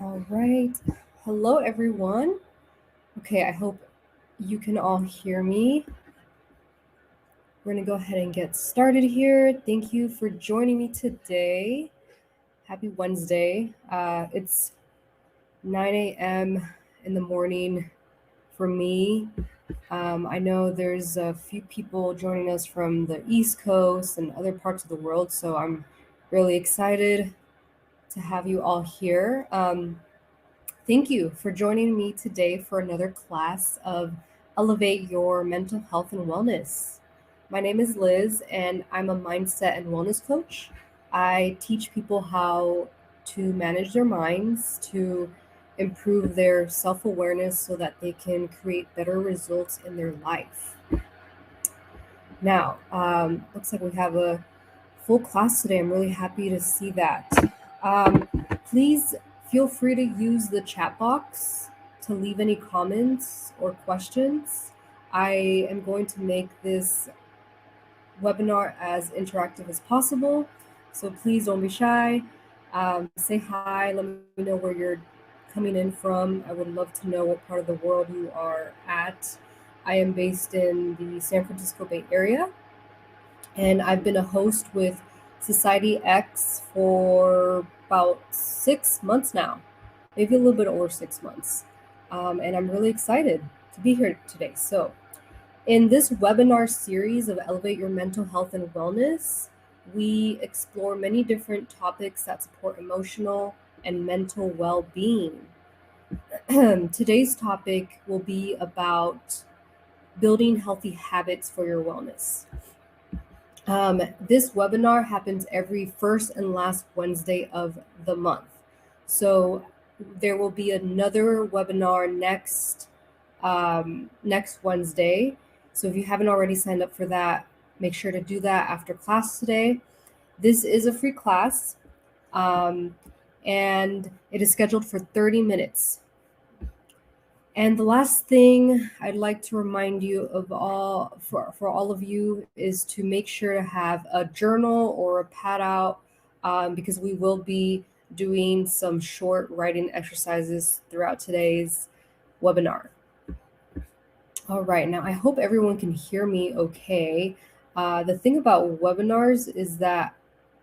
All right. Hello, everyone. Okay, I hope you can all hear me. We're going to go ahead and get started here. Thank you for joining me today. Happy Wednesday. It's 9 a.m. in the morning for me. I know there's a few people joining us from the East Coast and other parts of the world, so I'm really excited to have you all here. Thank you for joining me today for another class of Elevate Your Mental Health and Wellness. My name is Liz, and I'm a mindset and wellness coach. I teach people how to manage their minds, to improve their self awareness so that they can create better results in their life. Now, looks like we have a full class today. I'm really happy to see that. Please feel free to use the chat box to leave any comments or questions. I am going to make this webinar as interactive as possible, so please don't be shy. Say hi, let me know where you're coming in from. I would love to know what part of the world you are at. I am based in the San Francisco Bay Area, and I've been a host with SocietyX for about 6 months now, maybe a little bit over 6 months. And I'm really excited to be here today. So in this webinar series of Elevate Your Mental Health and Wellness, we explore many different topics that support emotional and mental well-being. Today's topic will be about building healthy habits for your wellness. This webinar happens every first and last Wednesday of the month. So there will be another webinar next Wednesday. So if you haven't already signed up for that, make sure to do that after class today. This is a free class, and it is scheduled for 30 minutes. And the last thing I'd like to remind you of for all of you is to make sure to have a journal or a pad out, because we will be doing some short writing exercises throughout today's webinar. All right, now I hope everyone can hear me okay. The thing about webinars is that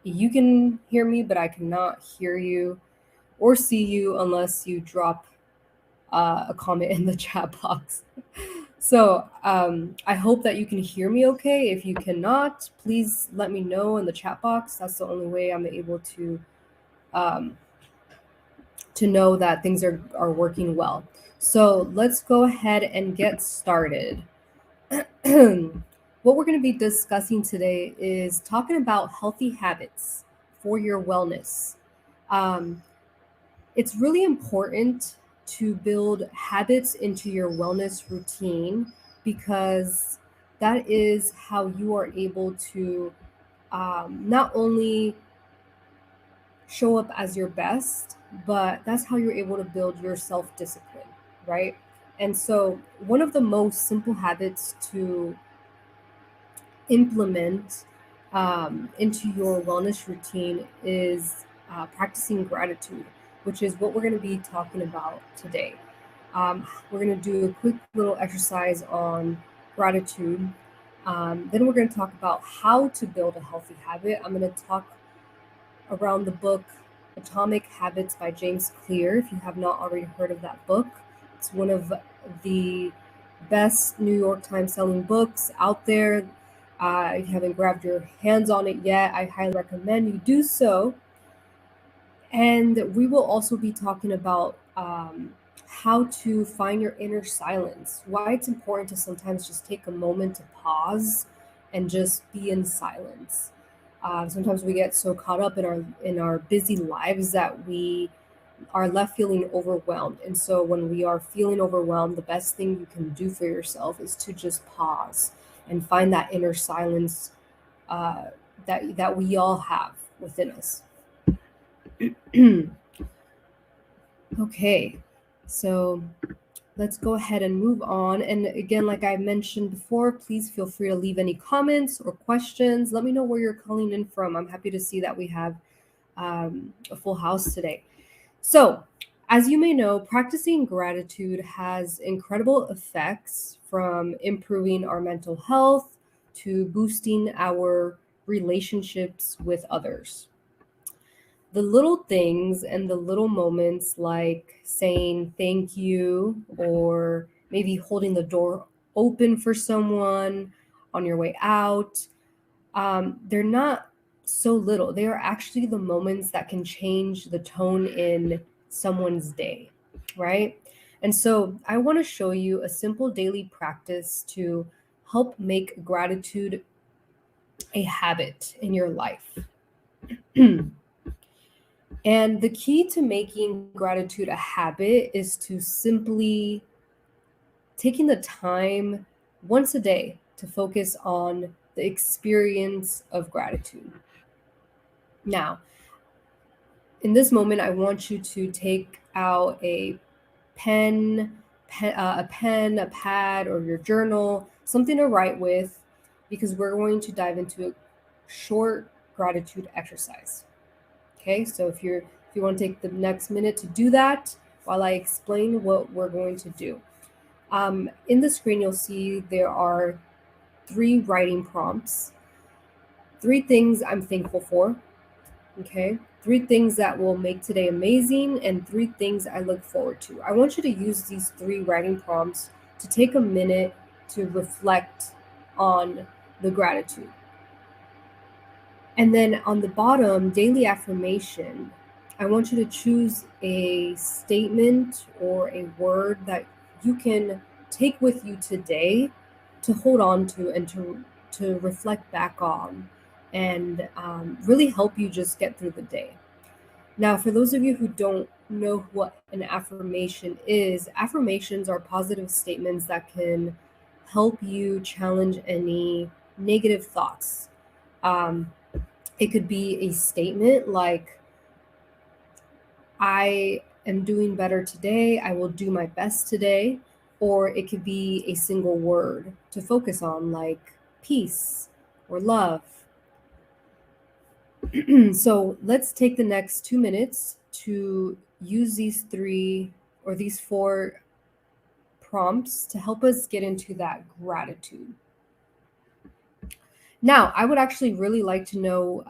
you can hear me, but I cannot hear you or see you unless you drop a comment in the chat box. So I hope that you can hear me okay. If you cannot, please let me know in the chat box. That's the only way I'm able to know that things are working well. So let's go ahead and get started. What we're going to be discussing today is talking about healthy habits for your wellness. It's really important to build habits into your wellness routine, because that is how you are able to not only show up as your best, but that's how you're able to build your self-discipline, right? And so one of the most simple habits to implement into your wellness routine is practicing gratitude, which is what we're going to be talking about today. We're going to do a quick little exercise on gratitude. Then we're going to talk about how to build a healthy habit. I'm going to talk around the book Atomic Habits by James Clear. If you have not already heard of that book, it's one of the best New York Times selling books out there. If you haven't grabbed your hands on it yet, I highly recommend you do so. And we will also be talking about how to find your inner silence, why it's important to sometimes just take a moment to pause and just be in silence. Sometimes we get so caught up in our busy lives that we are left feeling overwhelmed. And so when we are feeling overwhelmed, the best thing you can do for yourself is to just pause and find that inner silence that we all have within us. Okay, so let's go ahead and move on. And again, like I mentioned before, please feel free to leave any comments or questions. Let me know where you're calling in from. I'm happy to see that we have a full house today. So As you may know, practicing gratitude has incredible effects, from improving our mental health to boosting our relationships with others. The little things and the little moments, like saying thank you or maybe holding the door open for someone on your way out, they're not so little. They are actually the moments that can change the tone in someone's day, right? And so I want to show you a simple daily practice to help make gratitude a habit in your life. And the key to making gratitude a habit is to simply taking the time once a day to focus on the experience of gratitude. Now, in this moment, I want you to take out a pen, a pad, or your journal, something to write with, because we're going to dive into a short gratitude exercise. Okay, so if you want to take the next minute to do that while I explain what we're going to do. In the screen, you'll see there are 3 writing prompts. 3 things I'm thankful for. Okay, 3 things that will make today amazing, and 3 things I look forward to. I want you to use these 3 writing prompts to take a minute to reflect on the gratitude. And then on the bottom, daily affirmation, I want you to choose a statement or a word that you can take with you today to hold on to and to reflect back on, and really help you just get through the day. Now, for those of you who don't know what an affirmation is, affirmations are positive statements that can help you challenge any negative thoughts. It could be a statement like, I am doing better today, I will do my best today. Or it could be a single word to focus on, like peace or love. So let's take the next 2 minutes to use these 4 prompts to help us get into that gratitude. Now, I would actually really like to know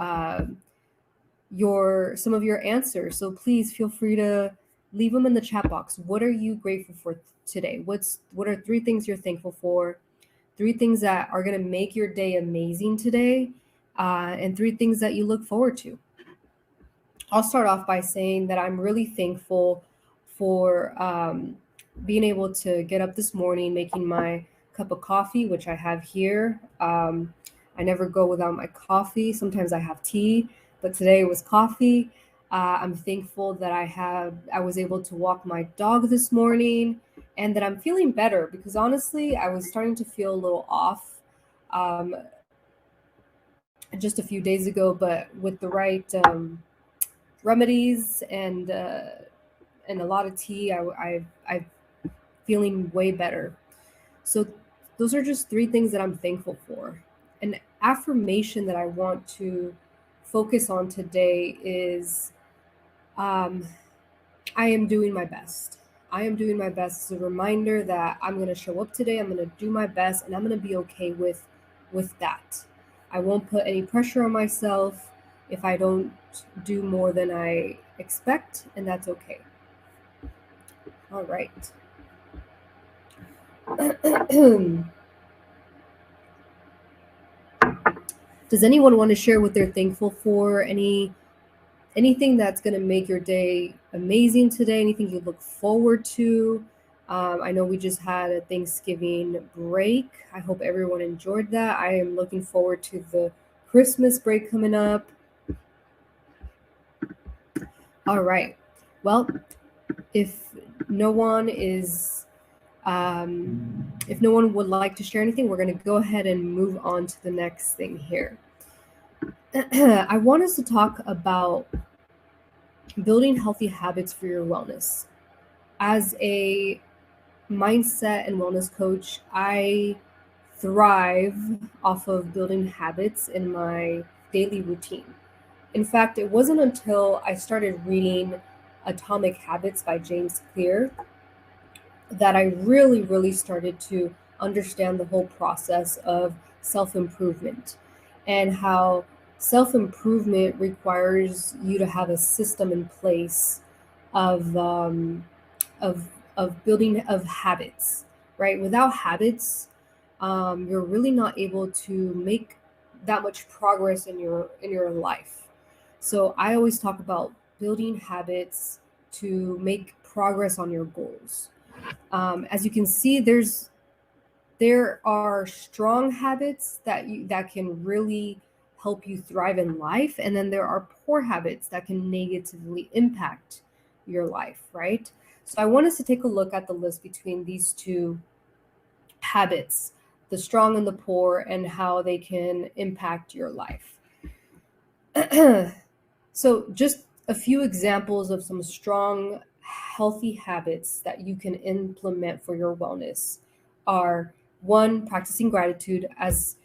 some of your answers. So please feel free to leave them in the chat box. What are you grateful for today? What are 3 things you're thankful for? 3 things that are going to make your day amazing today, and 3 things that you look forward to. I'll start off by saying that I'm really thankful for being able to get up this morning, making my cup of coffee, which I have here. I never go without my coffee. Sometimes I have tea, but today it was coffee. I'm thankful that I was able to walk my dog this morning, and that I'm feeling better, because honestly, I was starting to feel a little off just a few days ago, but with the right remedies and a lot of tea, I'm feeling way better. So those are just 3 things that I'm thankful for. An affirmation that I want to focus on today is, I am doing my best. I am doing my best. It's a reminder that I'm going to show up today. I'm going to do my best, and I'm going to be okay with that. I won't put any pressure on myself if I don't do more than I expect, and that's okay. All right. Does anyone want to share what they're thankful for? Anything that's going to make your day amazing today? Anything you look forward to? I know we just had a Thanksgiving break. I hope everyone enjoyed that. I am looking forward to the Christmas break coming up. All right. Well, if no one would like to share anything, we're going to go ahead and move on to the next thing here. I want us to talk about building healthy habits for your wellness. As a mindset and wellness coach, I thrive off of building habits in my daily routine. In fact, it wasn't until I started reading Atomic Habits by James Clear that I really started to understand the whole process of self-improvement and how self-improvement requires you to have a system in place of of building of habits, right? Without habits, you're really not able to make that much progress in your life. So I always talk about building habits to make progress on your goals. As you can see, there are strong habits that can really help you thrive in life, and then there are poor habits that can negatively impact your life, right? So I want us to take a look at the list between these two habits, the strong and the poor, and how they can impact your life. So just a few examples of some strong, healthy habits that you can implement for your wellness are: one, practicing gratitude. As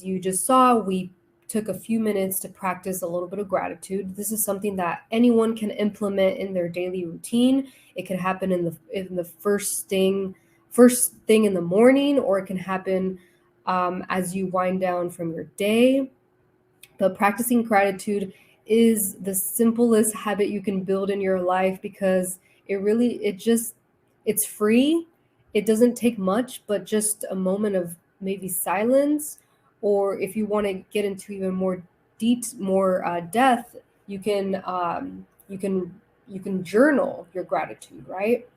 you just saw, we took a few minutes to practice a little bit of gratitude. This is something that anyone can implement in their daily routine. It can happen in the first thing in the morning, or it can happen as you wind down from your day. But practicing gratitude is the simplest habit you can build in your life because it's free. It doesn't take much, but just a moment of maybe silence, or if you want to get into even more depth, you can journal your gratitude, right?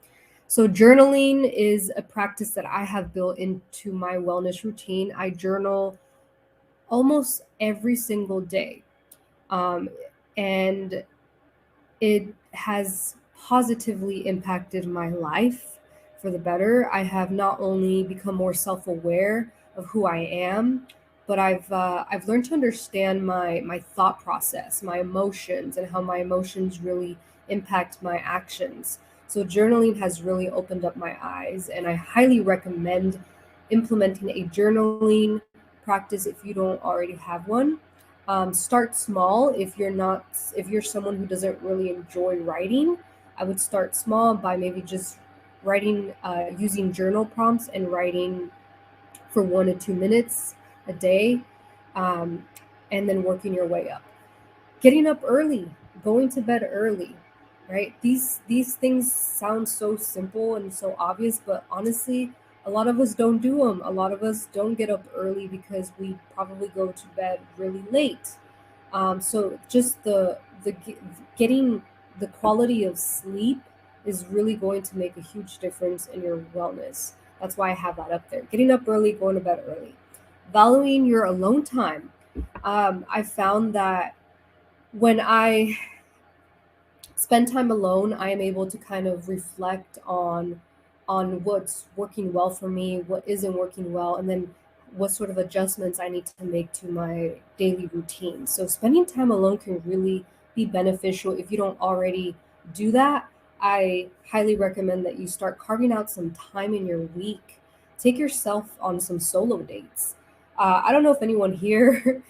So journaling is a practice that I have built into my wellness routine. I journal almost every single day. Um, and it has positively impacted my life for the better. I have not only become more self-aware of who I am, but I've learned to understand my thought process, my emotions, and how my emotions really impact my actions. So journaling has really opened up my eyes, and I highly recommend implementing a journaling practice if you don't already have one. Start small. If you're someone who doesn't really enjoy writing, I would start small by maybe just writing, using journal prompts and writing for 1 to 2 minutes a day, um, and then working your way up. Getting up early, going to bed early, right? These things sound so simple and so obvious, but honestly, a lot of us don't do them. A lot of us don't get up early because we probably go to bed really late. So just getting the quality of sleep is really going to make a huge difference in your wellness. That's why I have that up there. Getting up early, going to bed early, valuing your alone time. I found that when I spend time alone, I am able to kind of reflect on what's working well for me, what isn't working well, and then what sort of adjustments I need to make to my daily routine. So spending time alone can really be beneficial if you don't already do that. I highly recommend that you start carving out some time in your week. Take yourself on some solo dates. I don't know if anyone here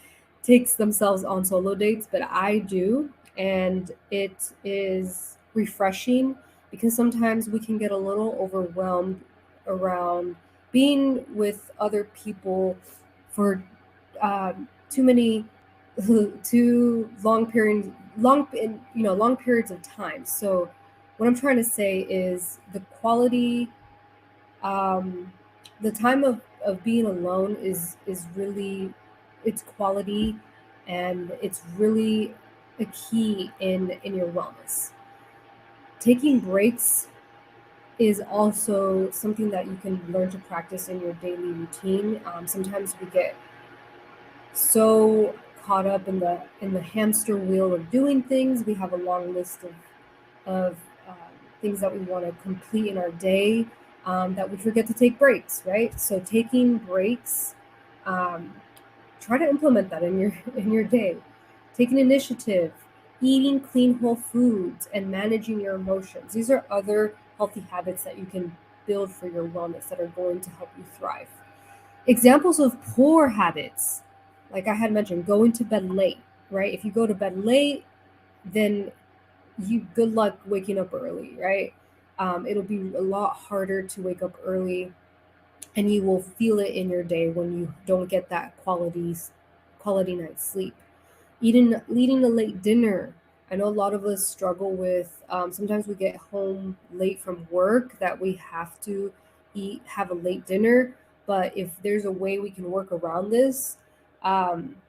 takes themselves on solo dates, but I do, and it is refreshing because sometimes we can get a little overwhelmed around being with other people for too many too long periods of time. So what I'm trying to say is um, the time of being alone is really, it's quality, and it's really a key in your wellness. Taking breaks is also something that you can learn to practice in your daily routine. Sometimes we get so caught up in the hamster wheel of doing things. We have a long list of things that we want to complete in our day, that we forget to take breaks, right? So taking breaks, um, try to implement that in your in your day. Taking initiative, eating clean whole foods, and managing your emotions. These are other healthy habits that you can build for your wellness that are going to help you thrive. Examples of poor habits, like I had mentioned, going to bed late, right? If you go to bed late, then good luck waking up early, right? It'll be a lot harder to wake up early, and you will feel it in your day when you don't get that quality night's sleep. Eating a late dinner. I know a lot of us struggle with. Sometimes we get home late from work that we have to have a late dinner. But if there's a way we can work around this,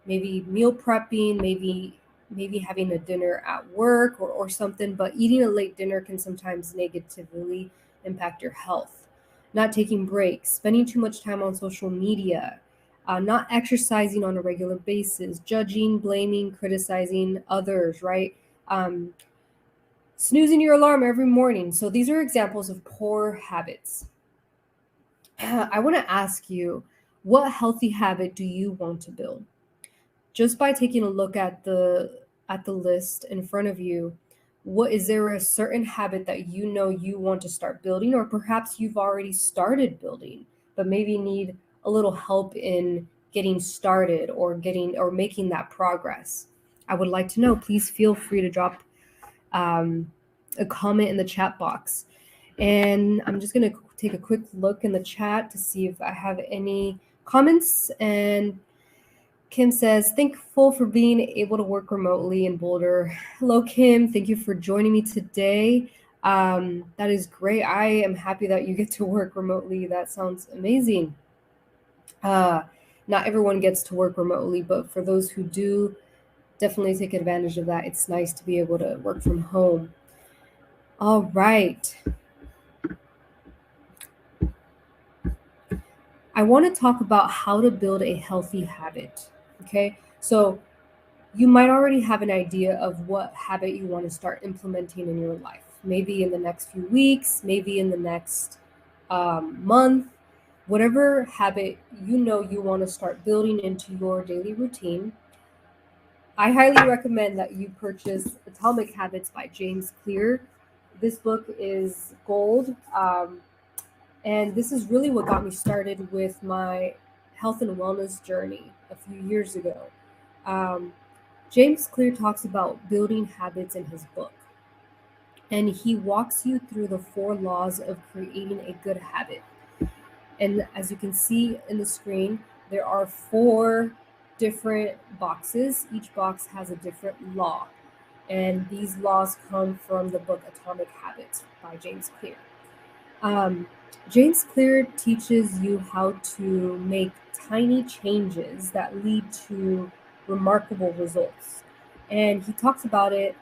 maybe meal prepping, maybe having a dinner at work or something. But eating a late dinner can sometimes negatively impact your health. Not taking breaks, spending too much time on social media, not exercising on a regular basis, judging, blaming, criticizing others, right? Um, Snoozing your alarm every morning. So these are examples of poor habits. I want to ask you, what healthy habit do you want to build? Just by taking a look at the list in front of you, what is there a certain habit that you know you want to start building, or perhaps you've already started building but maybe need a little help in getting started or making that progress? I would like to know. Please feel free to drop a comment in the chat box. And I'm just going to take a quick look in the chat to see if I have any comments. And Kim says, thankful for being able to work remotely in Boulder. Hello, Kim. Thank you for joining me today. That is great. I am happy that you get to work remotely. That sounds amazing. Not everyone gets to work remotely, but for those who do, definitely take advantage of that. It's nice to be able to work from home. All right. I want to talk about how to build a healthy habit. Okay. So you might already have an idea of what habit you want to start implementing in your life. Maybe in the next few weeks, maybe in the next month, whatever habit you know you want to start building into your daily routine. I highly recommend that you purchase Atomic Habits by James Clear. This book is gold. And this is really what got me started with my health and wellness journey a few years ago. Um, James Clear talks about building habits in his book, and he walks you through the 4 laws of creating a good habit. And as you can see in the screen, there are 4 different boxes. Each box has a different law, and these laws come from the book Atomic Habits by James Clear. Um, James Clear teaches you how to make tiny changes that lead to remarkable results. And he talks about it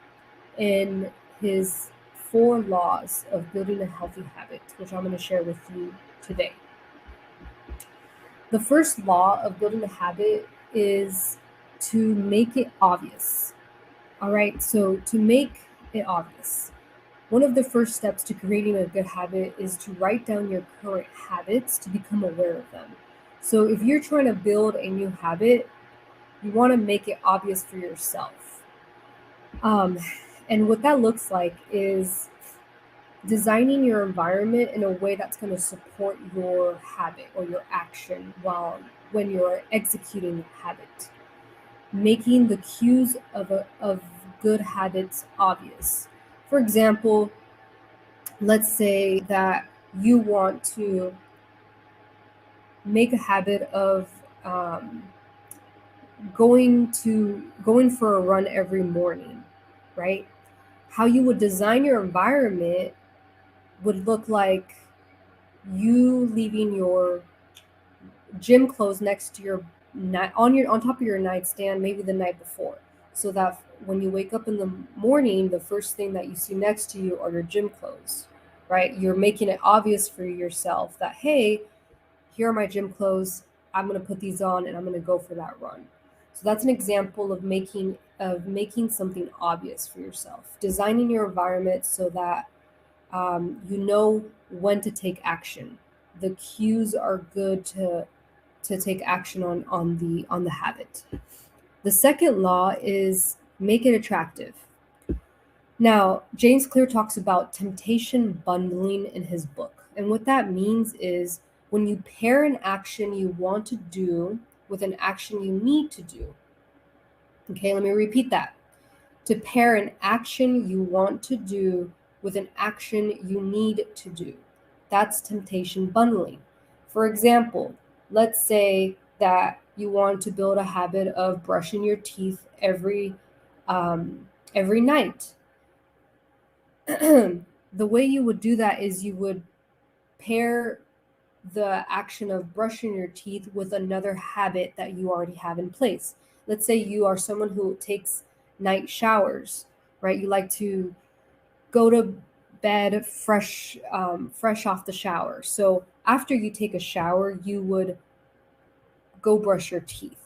in his 4 laws of building a healthy habit, which I'm going to share with you today. The first law of building a habit is to make it obvious. All right, so to make it obvious, one of the first steps to creating a good habit is to write down your current habits to become aware of them. So if you're trying to build a new habit, you want to make it obvious for yourself. And what that looks like is designing your environment in a way that's going to support your habit or your action when you're executing the habit. Making the cues of good habits obvious. For example, let's say that you want to make a habit of going for a run every morning, right? How you would design your environment would look like you leaving your gym clothes next to your on top of your nightstand, maybe the night before, so that when you wake up in the morning, the first thing that you see next to you are your gym clothes, right? You're making it obvious for yourself that, hey, here are my gym clothes. I'm going to put these on and I'm going to go for that run. So that's an example of making something obvious for yourself, designing your environment so that you know when to take action. The cues are good to take action on the habit. The second law is make it attractive. Now, James Clear talks about temptation bundling in his book. And what that means is when you pair an action you want to do with an action you need to do. Okay, let me repeat that. to pair an action you want to do with an action you need to do. That's temptation bundling. For example, let's say that you want to build a habit of brushing your teeth every night. The way you would do that is you would pair the action of brushing your teeth with another habit that you already have in place. Let's say you are someone who takes night showers, right? You like to go to bed fresh off the shower. So after you take a shower, you would go brush your teeth.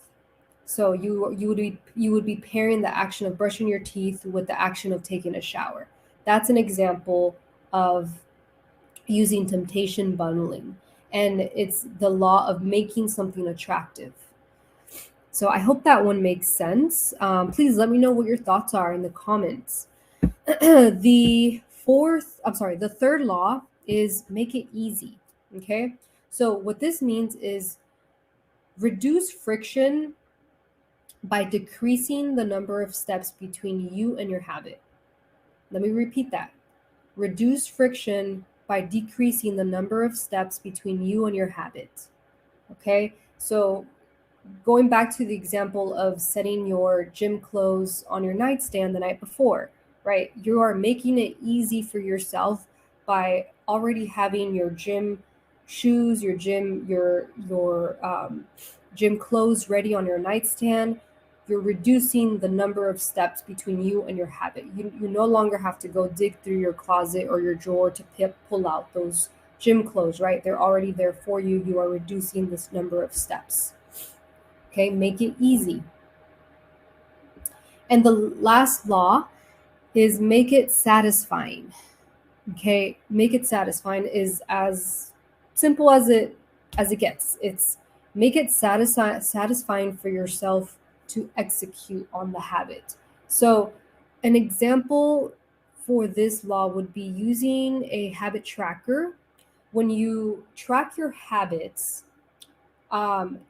So you would be pairing the action of brushing your teeth with the action of taking a shower. That's an example of using temptation bundling, and it's the law of making something attractive. So I hope that one makes sense. Please let me know what your thoughts are in the comments. The third law is make it easy. Okay. So what this means is reduce friction by decreasing the number of steps between you and your habit. Let me repeat that. Reduce friction by decreasing the number of steps between you and your habit. Okay, so going back to the example of setting your gym clothes on your nightstand the night before, right? You are making it easy for yourself by already having your gym shoes, your gym clothes ready on your nightstand. You're reducing the number of steps between you and your habit. You no longer have to go dig through your closet or your drawer to pull out those gym clothes, right? They're already there for you. You are reducing this number of steps. Okay, make it easy. And the last law is make it satisfying. Okay, make it satisfying is as simple as it gets. It's make it satisfying for yourself to execute on the habit. So an example for this law would be using a habit tracker. When you track your habits,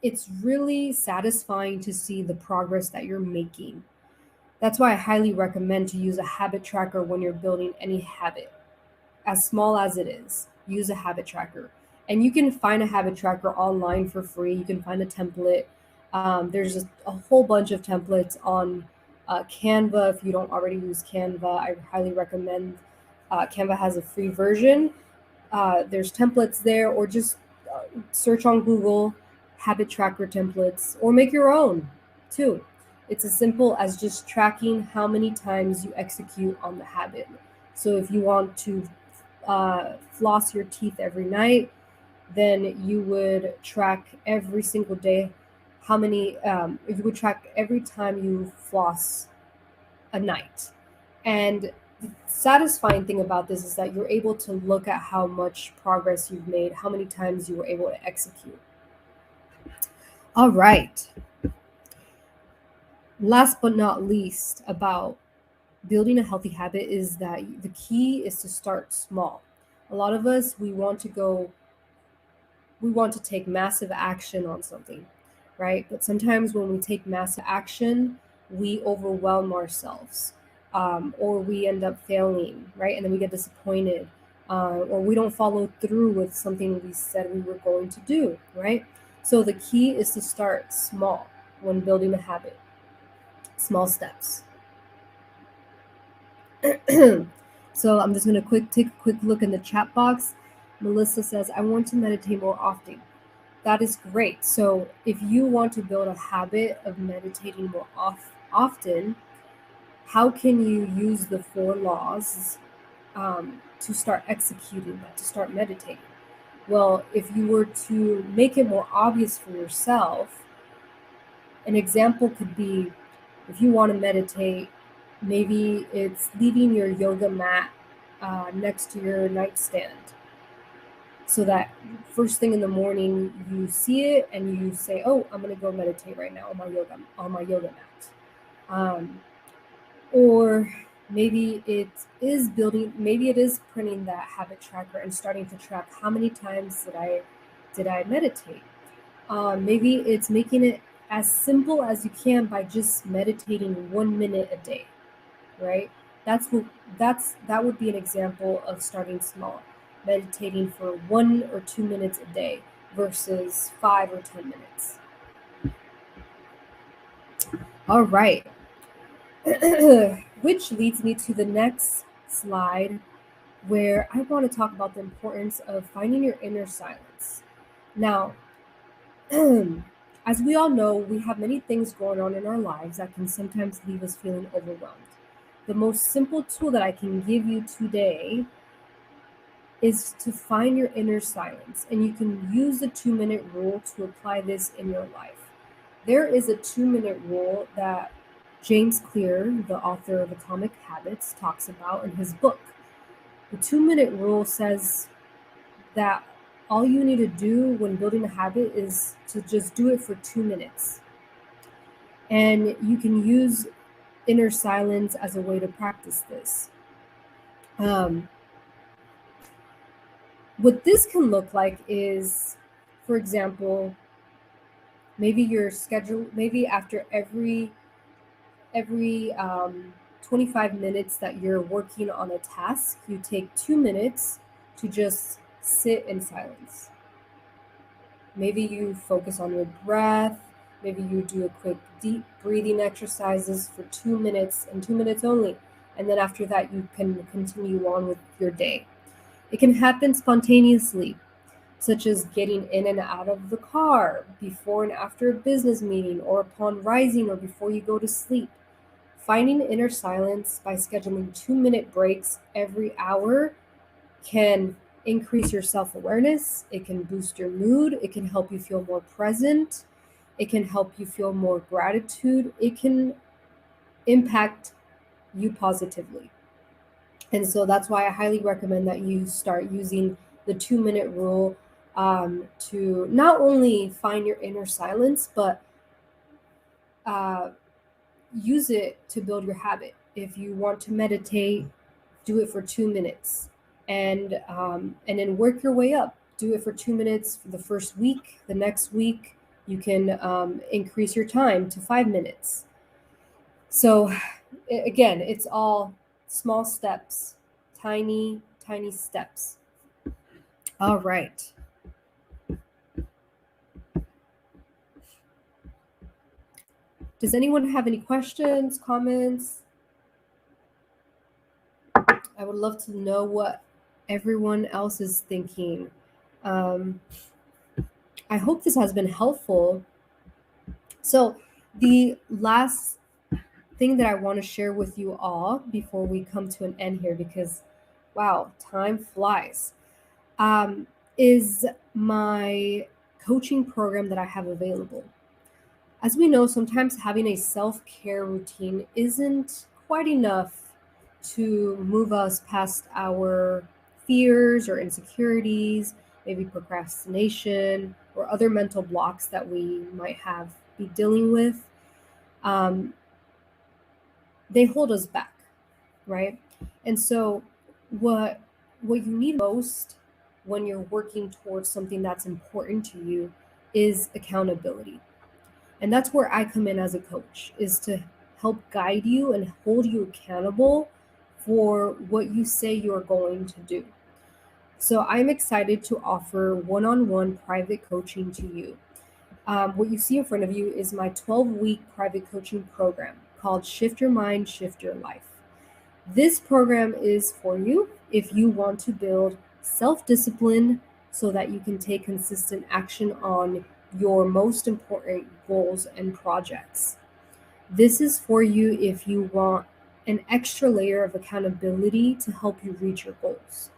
it's really satisfying to see the progress that you're making. That's why I highly recommend to use a habit tracker when you're building any habit. As small as it is, use a habit tracker. And you can find a habit tracker online for free. You can find a template. There's a whole bunch of templates on Canva. If you don't already use Canva, I highly recommend. Canva has a free version. There's templates there, or just search on Google habit tracker templates, or make your own too. It's as simple as just tracking how many times you execute on the habit. So if you want to floss your teeth every night, then you would track every single day how many, you would track every time you floss a night. And the satisfying thing about this is that you're able to look at how much progress you've made, how many times you were able to execute. All right. Last but not least about building a healthy habit is that the key is to start small. A lot of us, we want to take massive action on something, right? But sometimes when we take massive action, we overwhelm ourselves, or we end up failing, right? And then we get disappointed, or we don't follow through with something we said we were going to do, right? So the key is to start small when building a habit. Small steps. So I'm just going to take a quick look in the chat box. Melissa says, I want to meditate more often. That is great. So if you want to build a habit of meditating more often, how can you use the 4 laws to start executing that, to start meditating? Well, if you were to make it more obvious for yourself, an example could be, if you want to meditate, maybe it's leaving your yoga mat next to your nightstand, so that first thing in the morning you see it and you say, oh, I'm going to go meditate right now on my yoga mat. Or maybe it is printing that habit tracker and starting to track how many times did I meditate. Maybe it's making it as simple as you can by just meditating 1 minute a day. right? That would be an example of starting small, meditating for 1 or 2 minutes a day versus 5 or 10 minutes. All right. Which leads me to the next slide, where I want to talk about the importance of finding your inner silence. Now, as we all know, we have many things going on in our lives that can sometimes leave us feeling overwhelmed. The most simple tool that I can give you today is to find your inner silence, and you can use the 2-minute rule to apply this in your life. There is a 2-minute rule that James Clear, the author of Atomic Habits, talks about in his book. The 2-minute rule says that all you need to do when building a habit is to just do it for 2 minutes. And you can use inner silence as a way to practice this. What this can look like is, for example, maybe your schedule, maybe after every 25 minutes that you're working on a task, you take 2 minutes to just sit in silence. Maybe you focus on your breath. Maybe you do a quick deep breathing exercises for 2 minutes and 2 minutes only. And then after that, you can continue on with your day. It can happen spontaneously, such as getting in and out of the car, before and after a business meeting, or upon rising or before you go to sleep. Finding inner silence by scheduling 2-minute breaks every hour can increase your self-awareness. It can boost your mood. It can help you feel more present. It can help you feel more gratitude. It can impact you positively. And so that's why I highly recommend that you start using the 2-minute rule to not only find your inner silence, but use it to build your habit. If you want to meditate, do it for 2 minutes, and then work your way up. Do it for 2 minutes for the first week. The next week, you can increase your time to 5 minutes. So, again, it's all small steps, tiny, tiny steps. All right. Does anyone have any questions, comments? I would love to know what everyone else is thinking. I hope this has been helpful. So, the last thing that I want to share with you all before we come to an end here, because wow, time flies, is my coaching program that I have available. As we know, sometimes having a self-care routine isn't quite enough to move us past our fears or insecurities, maybe procrastination or other mental blocks that we might be dealing with. They hold us back, right? And so what you need most when you're working towards something that's important to you is accountability. And that's where I come in as a coach, is to help guide you and hold you accountable for what you say you're going to do. So I'm excited to offer one-on-one private coaching to you. What you see in front of you is my 12-week private coaching program called Shift Your Mind, Shift Your Life. This program is for you if you want to build self-discipline so that you can take consistent action on your most important goals and projects. This is for you if you want an extra layer of accountability to help you reach your goals.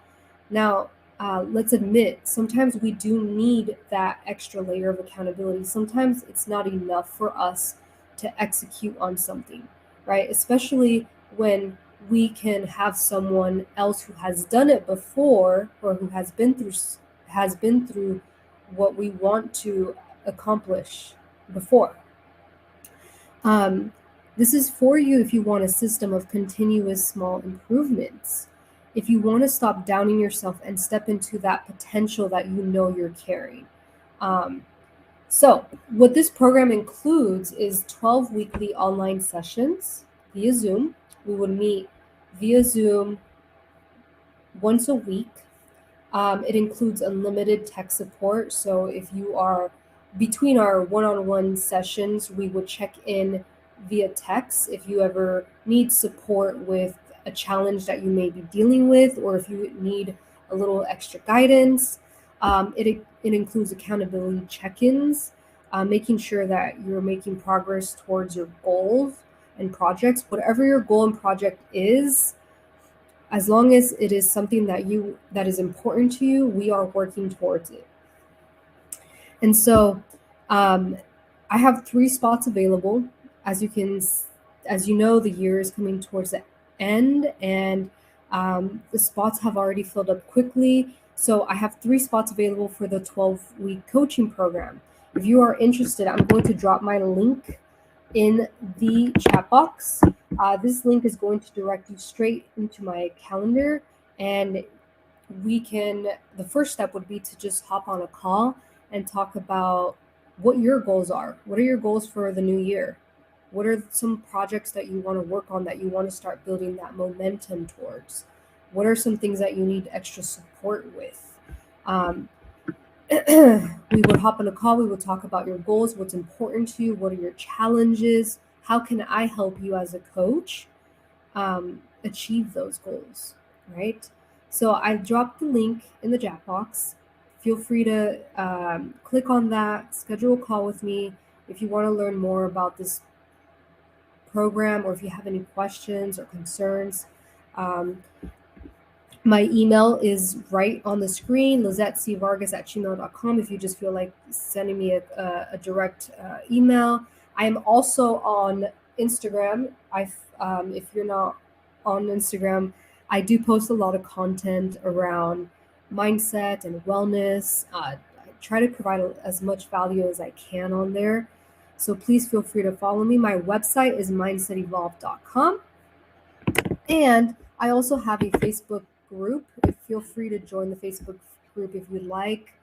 Now, let's admit, sometimes we do need that extra layer of accountability. Sometimes it's not enough for us to execute on something, right? Especially when we can have someone else who has done it before, or who has been through what we want to accomplish before. This is for you if you want a system of continuous small improvements. If you want to stop downing yourself and step into that potential that you know you're carrying. So what this program includes is 12 weekly online sessions via Zoom We would meet via Zoom once a week. It includes unlimited tech support. So if you are between our one-on-one sessions, we would check in via text if you ever need support with a challenge that you may be dealing with, or if you need a little extra guidance. It includes accountability check-ins, making sure that you're making progress towards your goals and projects. Whatever your goal and project is, as long as it is something that is important to you, we are working towards it. And so I have 3 spots available. As you know, the year is coming towards the end, and the spots have already filled up quickly. So I have 3 spots available for the 12-week coaching program. If you are interested, I'm going to drop my link in the chat box. This link is going to direct you straight into my calendar, and the first step would be to just hop on a call and talk about what your goals are. What are your goals for the new year? What are some projects that you want to work on, that you want to start building that momentum towards? What are some things that you need extra support with? We would hop on a call. We would talk about your goals, what's important to you, what are your challenges, how can I help you as a coach achieve those goals, right? So I dropped the link in the chat box. Feel free to click on that, schedule a call with me if you want to learn more about this program, or if you have any questions or concerns. My email is right on the screen, lizettevargas@gmail.com, if you just feel like sending me a direct email. I am also on Instagram. If you're not on Instagram, I do post a lot of content around mindset and wellness. I try to provide as much value as I can on there. So please feel free to follow me. My website is mindsetevolve.com. And I also have a Facebook group. Feel free to join the Facebook group if you'd like.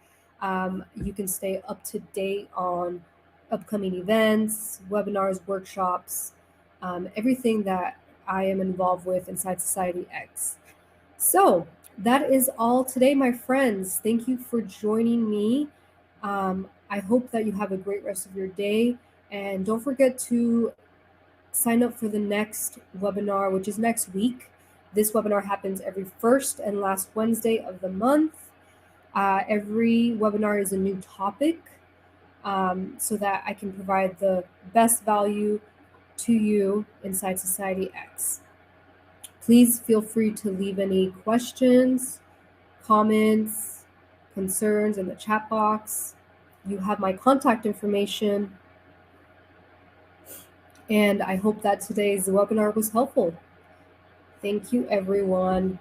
You can stay up to date on upcoming events, webinars, workshops, everything that I am involved with inside SocietyX. So that is all today, my friends. Thank you for joining me. I hope that you have a great rest of your day. And don't forget to sign up for the next webinar, which is next week. This webinar happens every first and last Wednesday of the month. Every webinar is a new topic, so that I can provide the best value to you inside SocietyX. Please feel free to leave any questions, comments, concerns in the chat box. You have my contact information. And I hope that today's webinar was helpful. Thank you, everyone.